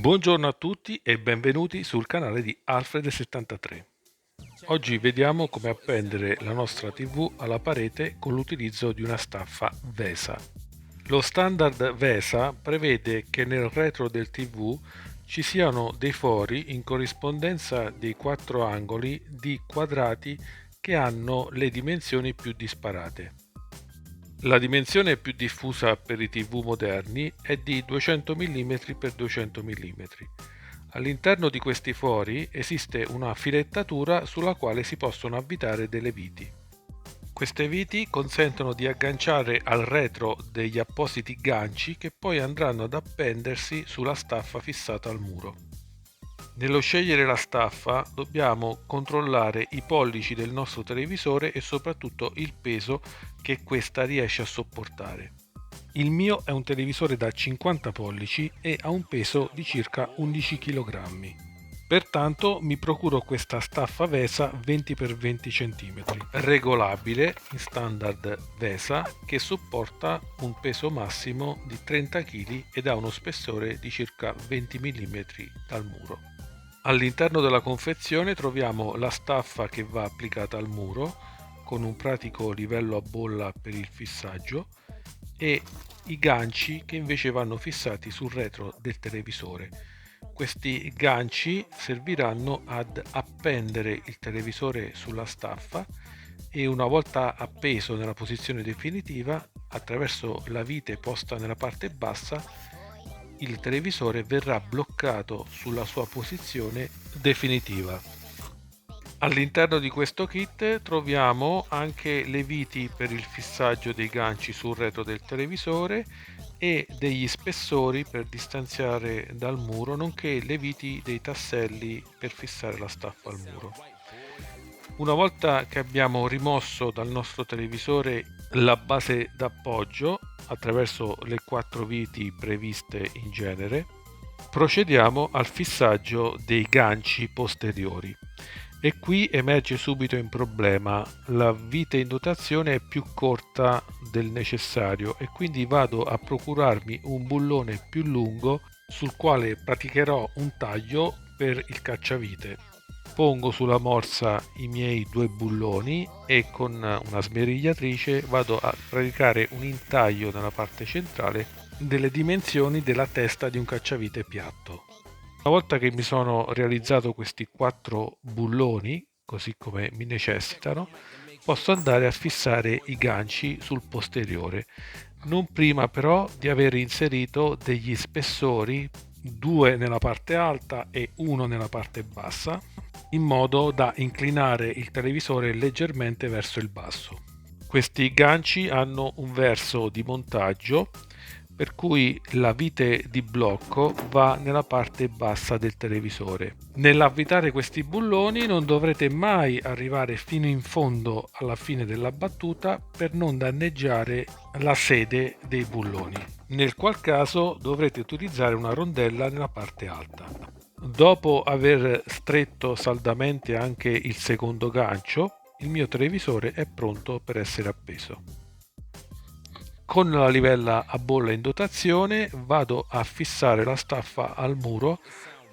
Buongiorno a tutti e benvenuti sul canale di Alfred73. Oggi vediamo come appendere la nostra TV alla parete con l'utilizzo di una staffa VESA. Lo standard VESA prevede che nel retro del TV ci siano dei fori in corrispondenza dei quattro angoli di quadrati che hanno le dimensioni più disparate. La dimensione più diffusa per i TV moderni è di 200 mm x 200 mm. All'interno di questi fori esiste una filettatura sulla quale si possono avvitare delle viti. Queste viti consentono di agganciare al retro degli appositi ganci che poi andranno ad appendersi sulla staffa fissata al muro. Nello scegliere la staffa dobbiamo controllare i pollici del nostro televisore e soprattutto il peso che questa riesce a sopportare. Il mio è un televisore da 50 pollici e ha un peso di circa 11 kg. Pertanto mi procuro questa staffa VESA 20x20 cm, regolabile in standard VESA, che supporta un peso massimo di 30 kg ed ha uno spessore di circa 20 mm dal muro. All'interno della confezione troviamo la staffa che va applicata al muro con un pratico livello a bolla per il fissaggio e i ganci che invece vanno fissati sul retro del televisore. Questi ganci serviranno ad appendere il televisore sulla staffa e una volta appeso nella posizione definitiva, attraverso la vite posta nella parte bassa, il televisore verrà bloccato sulla sua posizione definitiva. All'interno di questo kit troviamo anche le viti per il fissaggio dei ganci sul retro del televisore e degli spessori per distanziare dal muro, nonché le viti dei tasselli per fissare la staffa al muro. Una volta che abbiamo rimosso dal nostro televisore la base d'appoggio attraverso le 4 viti previste in genere, procediamo al fissaggio dei ganci posteriori. E qui emerge subito un problema: la vite in dotazione è più corta del necessario e quindi vado a procurarmi un bullone più lungo sul quale praticherò un taglio per il cacciavite. Pongo sulla morsa i miei 2 bulloni e con una smerigliatrice vado a praticare un intaglio nella parte centrale delle dimensioni della testa di un cacciavite piatto. Una volta che mi sono realizzato questi 4 bulloni, così come mi necessitano, posso andare a fissare i ganci sul posteriore, non prima però di aver inserito degli spessori, 2 nella parte alta e 1 nella parte bassa, in modo da inclinare il televisore leggermente verso il basso. Questi ganci hanno un verso di montaggio per cui la vite di blocco va nella parte bassa del televisore. Nell'avvitare questi bulloni non dovrete mai arrivare fino in fondo alla fine della battuta per non danneggiare la sede dei bulloni, nel qual caso dovrete utilizzare una rondella nella parte alta. Dopo aver stretto saldamente anche il secondo gancio, il mio televisore è pronto per essere appeso. Con la livella a bolla in dotazione vado a fissare la staffa al muro,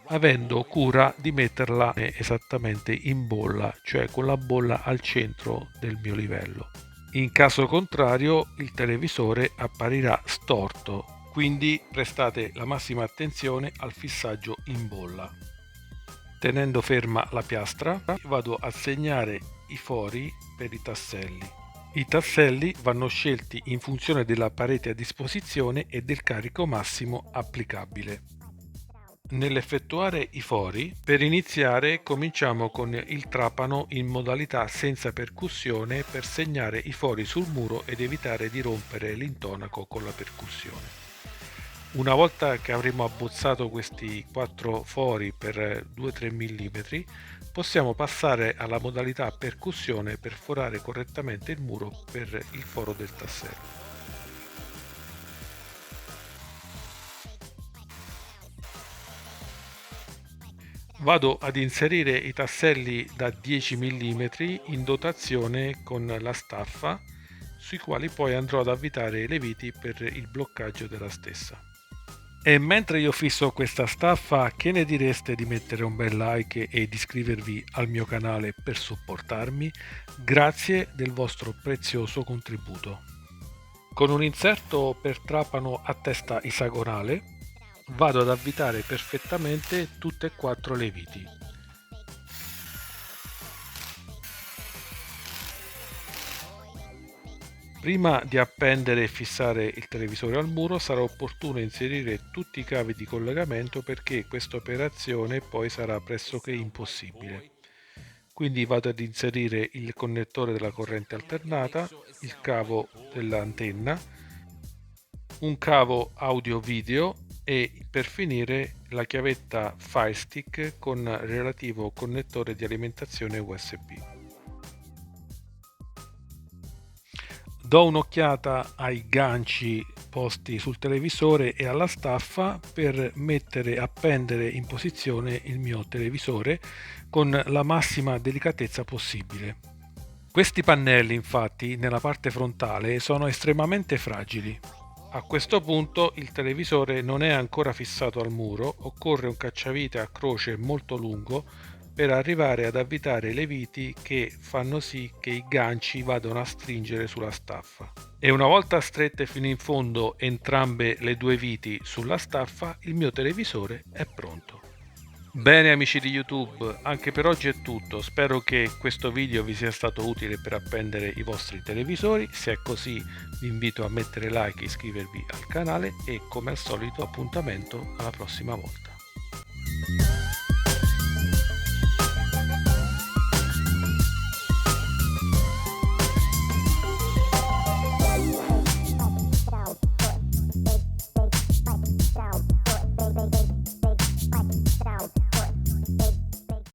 avendo cura di metterla esattamente in bolla, cioè con la bolla al centro del mio livello. In caso contrario il televisore apparirà storto, quindi prestate la massima attenzione al fissaggio in bolla. Tenendo ferma la piastra vado a segnare i fori per i tasselli. I tasselli vanno scelti in funzione della parete a disposizione e del carico massimo applicabile. Nell'effettuare i fori, per iniziare cominciamo con il trapano in modalità senza percussione per segnare i fori sul muro ed evitare di rompere l'intonaco con la percussione. Una volta che avremo abbozzato questi 4 fori per 2-3 mm, possiamo passare alla modalità percussione per forare correttamente il muro per il foro del tassello. Vado ad inserire i tasselli da 10 mm in dotazione con la staffa, sui quali poi andrò ad avvitare le viti per il bloccaggio della stessa. E mentre io fisso questa staffa, che ne direste di mettere un bel like e di iscrivervi al mio canale per supportarmi? Grazie del vostro prezioso contributo. Con un inserto per trapano a testa esagonale vado ad avvitare perfettamente tutte e quattro le viti. Prima di appendere e fissare il televisore al muro sarà opportuno inserire tutti i cavi di collegamento perché questa operazione poi sarà pressoché impossibile. Quindi vado ad inserire il connettore della corrente alternata, il cavo dell'antenna, un cavo audio-video e per finire la chiavetta Fire Stick con relativo connettore di alimentazione USB. Do un'occhiata ai ganci posti sul televisore e alla staffa per appendere in posizione il mio televisore con la massima delicatezza possibile. Questi pannelli, infatti, nella parte frontale sono estremamente fragili. A questo punto il televisore non è ancora fissato al muro, occorre un cacciavite a croce molto lungo per arrivare ad avvitare le viti che fanno sì che i ganci vadano a stringere sulla staffa. E una volta strette fino in fondo entrambe le due viti sulla staffa, il mio televisore è pronto. Bene amici di YouTube, anche per oggi è tutto, spero che questo video vi sia stato utile per appendere i vostri televisori, se è così vi invito a mettere like e iscrivervi al canale e come al solito appuntamento alla prossima volta.